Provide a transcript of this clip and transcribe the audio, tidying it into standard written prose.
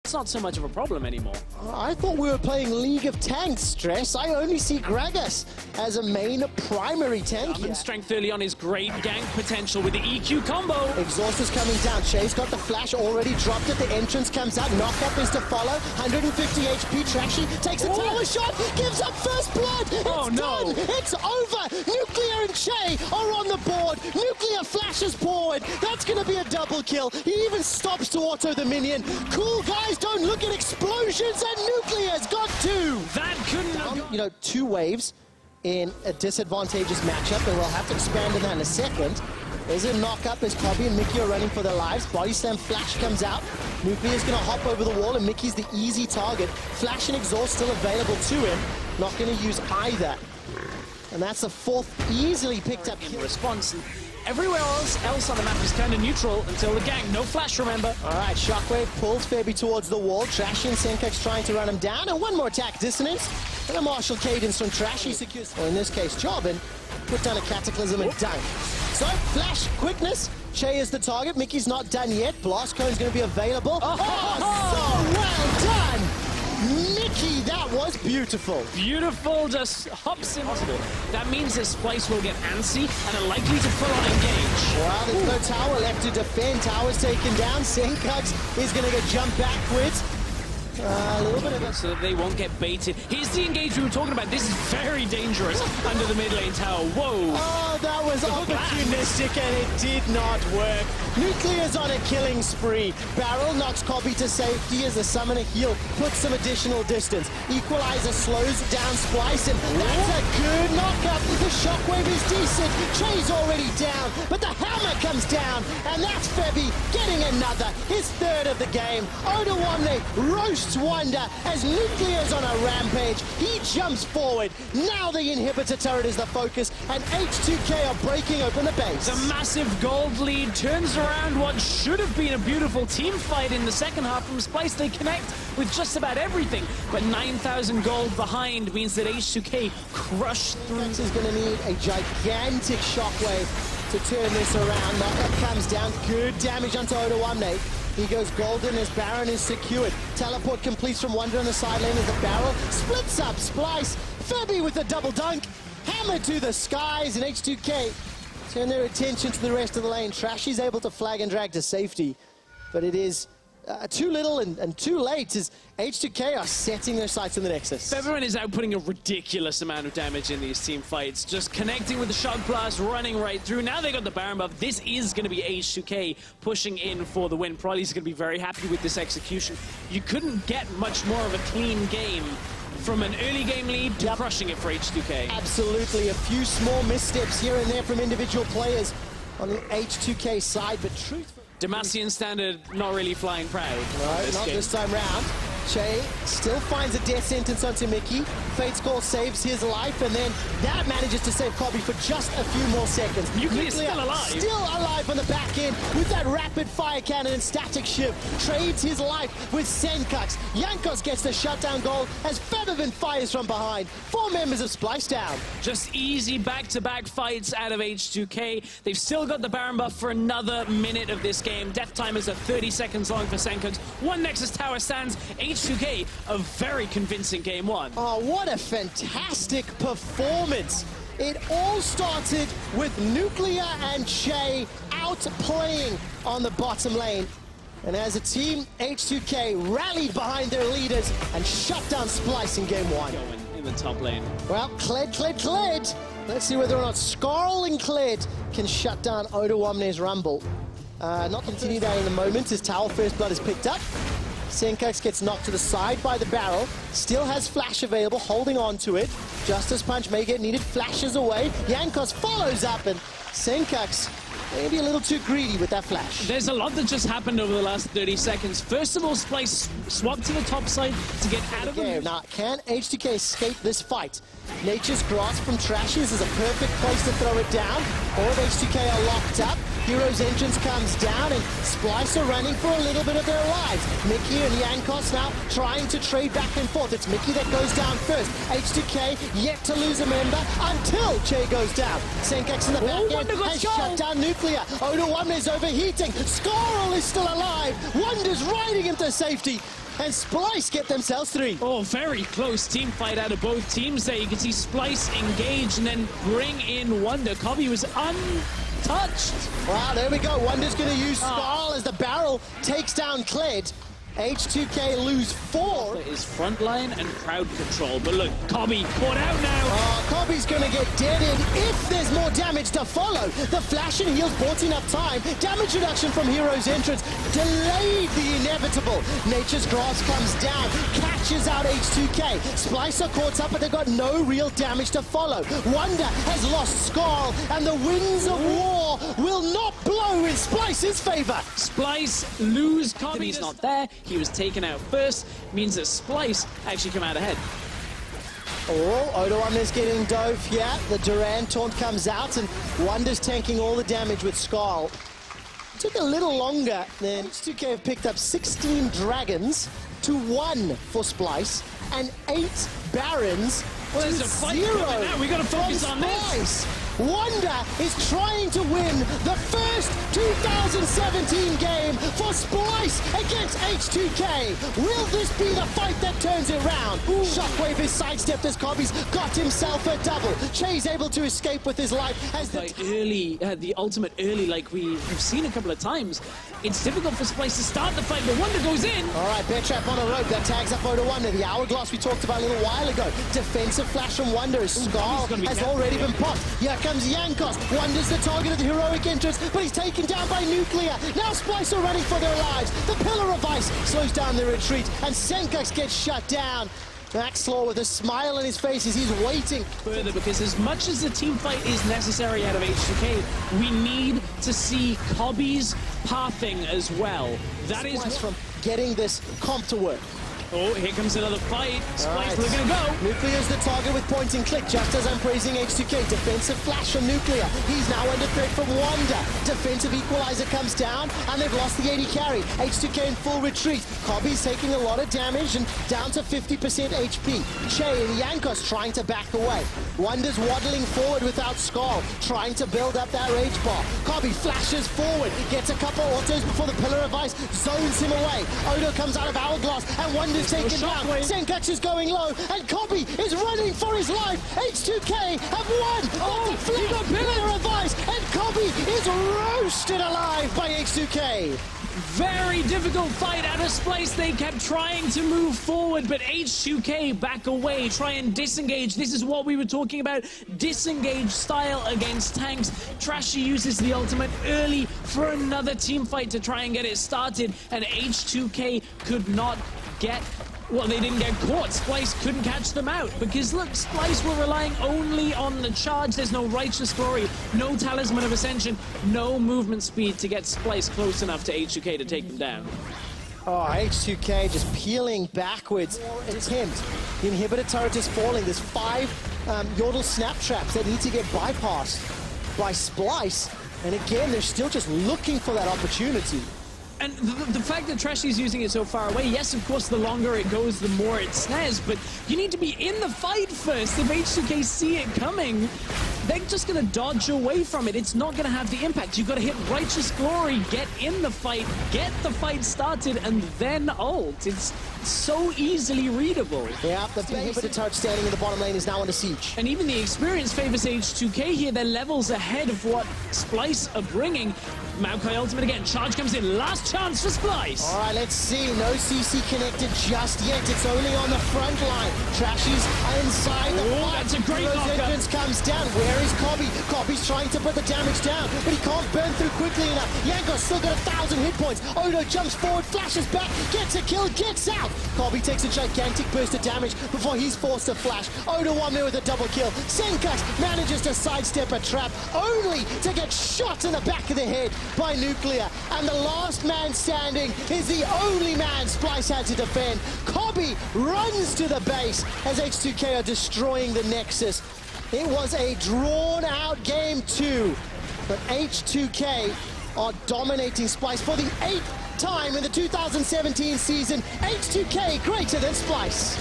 that's not so much of a problem anymore. I thought we were playing League of Tanks, Stress. I only see Gragas as a main primary tank here. Strength early on is great. Gank potential with the EQ combo. Exhaust is coming down. Shay's got the flash already dropped it. The entrance comes out. Knockup is to follow. 150 HP. Trashy takes a tower shot. Gives up first blood. It's done. It's over. Nuclear and Shay are on the board. Nuclear flashes forward. That's going to be a double kill. He even stops to auto the minion. Cool guys don't look at explosions, and Nuclear's got two. That couldn't have... You know, two waves in a disadvantageous matchup, and we'll have to expand on that in a second. There's a knock-up as Kobe and Mickey are running for their lives. Body slam flash comes out. Nuclear's going to hop over the wall, and Mickey's the easy target. Flash and exhaust still available to him. Not going to use either. And that's the fourth easily picked up kill. Response. Everywhere else on the map is kind of neutral until the gang. No flash, remember. All right, Shockwave pulls Febby towards the wall. Trashy and Senkak's trying to run him down. And one more attack dissonance. And a martial cadence from Trashy secures, or in this case, Jobin. Put down a Cataclysm and dunk. So, flash, quickness. Shay is the target. Mickey's not done yet. Blast Cone's going to be available. So well done! Mickey, that was beautiful. Beautiful, just hops impossible. That means that Splyce will get antsy and are likely to full on engage. Well, there's no tower left to defend. Tower's taken down. Senkaks is going to get jumped backwards. A little bit of a... So that they won't get baited. Here's the engage we were talking about. This is very dangerous under the mid lane tower. Whoa. Oh, that was opportunistic and it did not work. Nuclear's on a killing spree. Barrel knocks Kobe to safety as the summoner heal puts some additional distance. Equalizer slows down Splyce, and that's a good knockup. The shockwave is decent. Trey's already down, but the hammer comes down, and that's Febby getting another. His third of the game. Odawamne roasts Wonder as Nuclear's on a rampage. He jumps forward. Now the inhibitor turret is the focus, and H2K are breaking open the base. The massive gold lead turns around what should have been a beautiful team fight in the second half from Splyce. They connect with just about everything, but 9,000 gold behind means that H2K crushed through. This is going to need a gigantic shockwave to turn this around. Knockup comes down. Good damage onto Odawamne. He goes golden as Baron is secured. Teleport completes from Wonder on the side lane as the barrel splits up Splyce. Febby with a double dunk. Hammer to the skies, and H2K turn their attention to the rest of the lane. Trashy's able to flag and drag to safety, but it is too little and too late as H2K are setting their sights on the Nexus. Everyone is outputting a ridiculous amount of damage in these team fights, just connecting with the shock blast, running right through. Now they got the Baron buff. This is going to be H2K pushing in for the win. Probably is going to be very happy with this execution. You couldn't get much more of a clean game from an early game lead to crushing it for H2K. Absolutely. A few small missteps here and there from individual players on the H2K side, but truthfully, Demacian standard not really flying proud. No, not this time round. Shay still finds a death sentence onto Mickey. Fate's Call saves his life, and then that manages to save Kobe for just a few more seconds. Nuclear's still alive. Still alive on the back end with that rapid fire cannon and static shift. Trades his life with Senkaks. Jankos gets the shutdown goal as Featherman fires from behind. 4 members of Splyce down. Just easy back-to-back fights out of H2K. They've still got the Baron buff for another minute of this game. Death timers are 30 seconds long for Senkaks. One Nexus tower stands. H2K, a very convincing game one. Oh, what a fantastic performance. It all started with Nuclear and Shay outplaying on the bottom lane. And as a team, H2K rallied behind their leaders and shut down Splyce in game one. Going in the top lane. Well, Kled. Let's see whether or not Skarl and Kled can shut down Odawamne's Rumble. Not continue that in the moment as Tower First Blood is picked up. Senkaks gets knocked to the side by the barrel. Still has flash available, holding on to it. Justice Punch may get needed, flashes away. Jankos follows up, and Senkaks maybe a little too greedy with that flash. There's a lot that just happened over the last 30 seconds. First of all, Splyce swapped to the top side to get out of the move. Now, can H2K escape this fight? Nature's Grasp from Trashes is a perfect place to throw it down. All of H2K are locked up. Hero's Entrance comes down, and Splyce are running for a little bit of their lives. Mickey and Jankos now trying to trade back and forth. It's Mickey that goes down first. H2K yet to lose a member until Che goes down. Senkaks in the back end has shut down Nuclear. Odawamne is overheating. Skarl is still alive. Wonder's riding him to safety. and Splyce get themselves 3. Oh, very close team fight out of both teams there. You can see Splyce engage and then bring in Wonder. Kobe was untouched. Wow, there we go. Wonder's going to use Scarl as the barrel takes down Kled. H2K lose 4. Is frontline and crowd control, but look, Kobe caught out now. Kobe's gonna get deaded if there's more damage to follow. The flash and heals bought enough time. Damage reduction from Hero's entrance delayed the inevitable. Nature's Grasp comes down, catches out H2K. Splyce are caught up, but they've got no real damage to follow. Wonder has lost Scarl, and the winds of war will not blow in Splyce's favor. Splyce lose Kobe. He's not there. He was taken out first, means that Splyce actually come out ahead. Oh, Odoam is getting dove here. The Duran taunt comes out, and Wonder's tanking all the damage with Scarl. Took a little longer than H2K have picked up 16 Dragons to 1 for Splyce, and 8 Barons well, there's a fight 0 now. We got to focus on this. Wonder is trying to win the first 2017 game for Splyce against H2K. Will this be the fight that turns it around? Shockwave is sidestepped as Kobe's got himself a double. Che's able to escape with his life as the ultimate early, like we have seen a couple of times. It's difficult for Splyce to start the fight, but Wonder goes in. All right, bear trap on a rope. That tags up Odo Wonder. The hourglass we talked about a little while ago. Defensive flash from Wonder as Scarl has already been popped. Here comes Yankos. Wonder's the target of the heroic entrance, but he's taken down by Nuclear. Now Splyce are running for their lives. The Pillar of Ice slows down the retreat, and Senkax gets shut down. Maxlaw with a smile on his face as he's waiting. Further, because as much as the team fight is necessary out of H2K, we need to see Kobe's pathing as well. That is from getting this comp to work. Oh, here comes another fight. Splyce looking to go. Nuclear's the target with point and click, just as I'm praising H2K. Defensive flash from Nuclear. He's now under threat from Wonder. Defensive equalizer comes down, and they've lost the 80 carry. H2K in full retreat. Kobe's taking a lot of damage and down to 50% HP. Che and Yankos trying to back away. Wonder's waddling forward without Scarl, trying to build up that rage bar. Kobe flashes forward, gets a couple autos before the Pillar of Ice zones him away. Odo comes out of Hourglass, and Wonder's taken down. Senkax is going low, and Kobe is running for his life. H2K have won. The Pillar of Ice, and Kobe is roasted alive by H2K. Very difficult fight out of Splyce. They kept trying to move forward, but H2K back away, try and disengage. This is what we were talking about, disengage style against tanks. Trashy uses the ultimate early for another team fight to try and get it started, and H2K could not get... Well, they didn't get caught. Splyce couldn't catch them out because, look, Splyce were relying only on the charge. There's no Righteous Glory, no Talisman of Ascension, no movement speed to get Splyce close enough to H2K to take them down. Oh, H2K just peeling backwards. Attempt. The inhibitor turret is falling. There's 5 Yordle snap traps that need to get bypassed by Splyce. And again, they're still just looking for that opportunity. And the fact that Trashy's using it so far away, yes, of course, the longer it goes, the more it snares, but you need to be in the fight first. If H2K see it coming, they're just going to dodge away from it. It's not going to have the impact. You've got to hit Righteous Glory, get in the fight, get the fight started, and then ult. It's so easily readable. Yeah, the inhibitor turret standing in the bottom lane is now under siege. And even the experience favors H2K here. They're levels ahead of what Splyce are bringing. Maokai ultimate again. Charge comes in. Last chance for Splyce. All right, let's see. No CC connected just yet. It's only on the front line. Trashy's inside the fight. That's a great knocker. Entrance comes down. Where is Kobe? Kobe's trying to put the damage down, but he can't burn through quickly enough. Yanko's still got 1,000 hit points. Odo jumps forward, flashes back, gets a kill, gets out. Kobe takes a gigantic burst of damage before he's forced to flash. Odo one there with a double kill. Senkax manages to sidestep a trap, only to get shot in the back of the head by Nuclear. And the last man standing is the only man Splyce had to defend. Kobe runs to the base as H2K are destroying the Nexus. It was a drawn-out game 2, but H2K are dominating Splyce for the 8th time in the 2017 season. H2K greater than Splyce.